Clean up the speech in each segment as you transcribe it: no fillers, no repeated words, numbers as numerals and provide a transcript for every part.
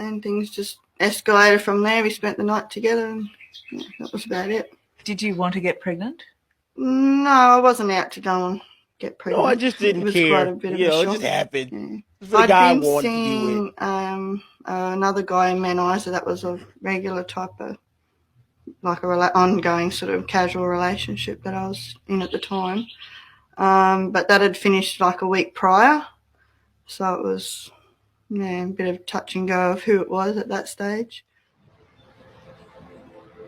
and things just escalated from there. We spent the night together, and that was about it. Did you want to get pregnant? No, I wasn't out to go and get pregnant. No, I just didn't It was care. quite a bit of a shock. It just happened. Yeah. It's the I'd guy I been wanted to be with. seeing another guy in Menai, so that was a regular type of, like ongoing sort of casual relationship that I was in at the time. But that had finished like a week prior, so it was a bit of touch and go of who it was at that stage.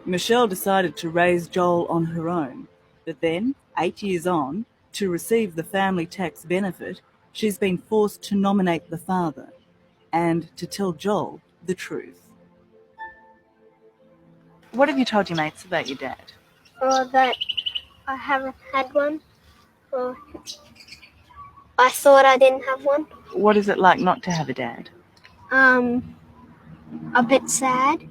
Michelle decided to raise Joel on her own, but then, 8 years on, to receive the family tax benefit, she's been forced to nominate the father and to tell Joel the truth. What have you told your mates about your dad? Or that I haven't had one, or I thought I didn't have one. What is it like not to have a dad? A bit sad.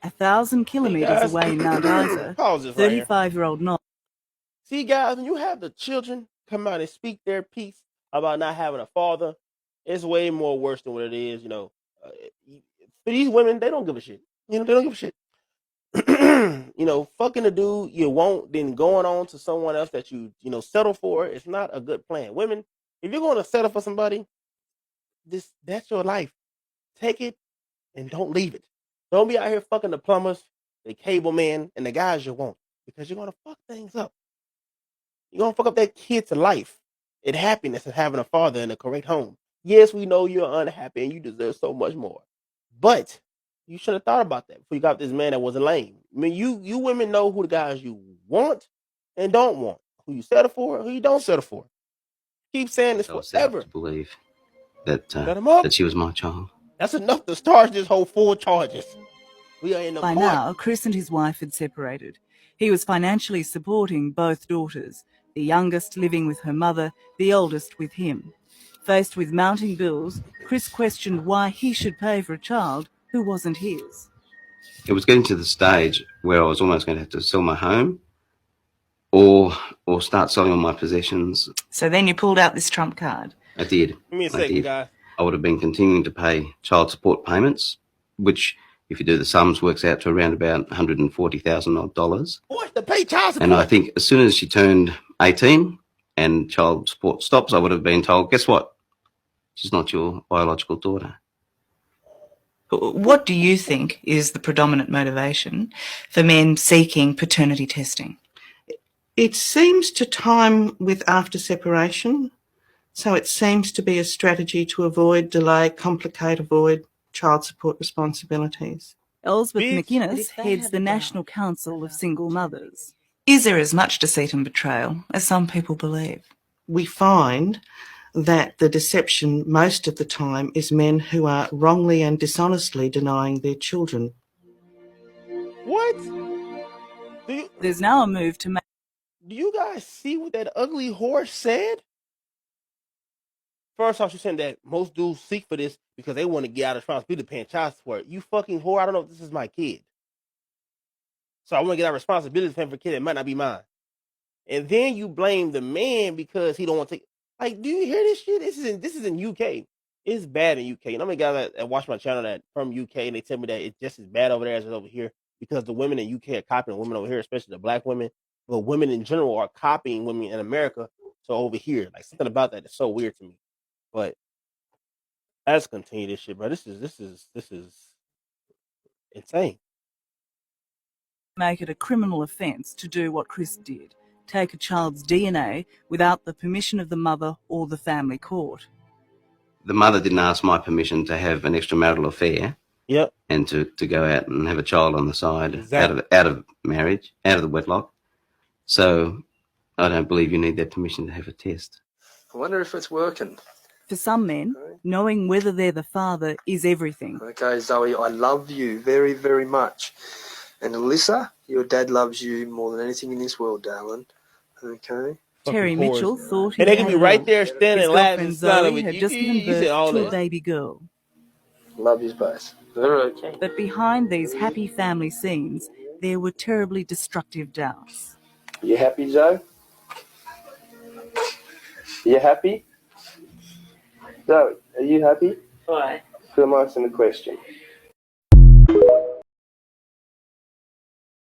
1,000 kilometres away in Mount Isa, 35-year-old Noel. See, guys, when you have the children come out and speak their piece about not having a father, it's way more worse than what it is. For these women, they don't give a shit. They don't give a shit. Fucking a dude you won't, then going on to someone else that you settle for, it's not a good plan. Women, if you're going to settle for somebody, that's your life. Take it and don't leave it. Don't be out here fucking the plumbers, the cable men, and the guys you want, because you're going to fuck things up. You're going to fuck up that kid's life and happiness of having a father in a correct home. Yes, we know you're unhappy and you deserve so much more, but you should have thought about that before you got this man that wasn't lame. I mean, you women know who the guys you want and don't want, who you settle for, who you don't settle for. Keep saying this forever. To believe that she was my child. That's enough to charge this whole full charges. We are in the By now, Chris and his wife had separated. He was financially supporting both daughters, the youngest living with her mother, the oldest with him. Faced with mounting bills, Chris questioned why he should pay for a child who wasn't his. It was getting to the stage where I was almost going to have to sell my home or start selling all my possessions. So then you pulled out this trump card. I did. Give me a second, guys. I would have been continuing to pay child support payments, which, if you do the sums, works out to around about $140,000. What, to pay child support? And I think as soon as she turned 18 and child support stops, I would have been told, guess what? She's not your biological daughter. What do you think is the predominant motivation for men seeking paternity testing? It seems to time with after separation, so it seems to be a strategy to avoid, delay, complicate, avoid child support responsibilities. Elsbeth McInnes heads the National Council of Single Mothers. Is there as much deceit and betrayal as some people believe? We find that the deception most of the time is men who are wrongly and dishonestly denying their children. What? There's now a move to make... Do you guys see what that ugly whore said? First off, she said that most dudes seek for this because they want to get out of responsibility paying child support. You fucking whore, I don't know if this is my kid. So I want to get out of responsibility paying for a kid that might not be mine. And then you blame the man because he don't want to take... Like, do you hear this shit? This is in UK. It's bad in UK. And I'm a guy that watch my channel that from UK, and they tell me that it's just as bad over there as it's over here because the women in UK are copying the women over here, especially the black women. But women in general are copying women in America. So over here, like something about that is so weird to me. But let's continue this shit, bro. This is insane. Make it a criminal offence to do what Chris did. Take a child's DNA without the permission of the mother or the family court. The mother didn't ask my permission to have an extramarital affair. Yep. And to go out and have a child on the side, exactly. out of marriage, out of the wedlock. So I don't believe you need that permission to have a test. I wonder if it's working. For some men, knowing whether they're the father is everything. Okay, Zoe, I love you very, very much. And Alyssa, your dad loves you more than anything in this world, darling. Okay. Terry Mitchell thought he and they can be right there standing laughing. His girlfriend Zoe had just given birth to a baby girl. Love you both. Okay. But behind these happy family scenes, there were terribly destructive doubts. You happy, Zoe? You happy? Zoe, are you happy? Why? Because I'm asking the question.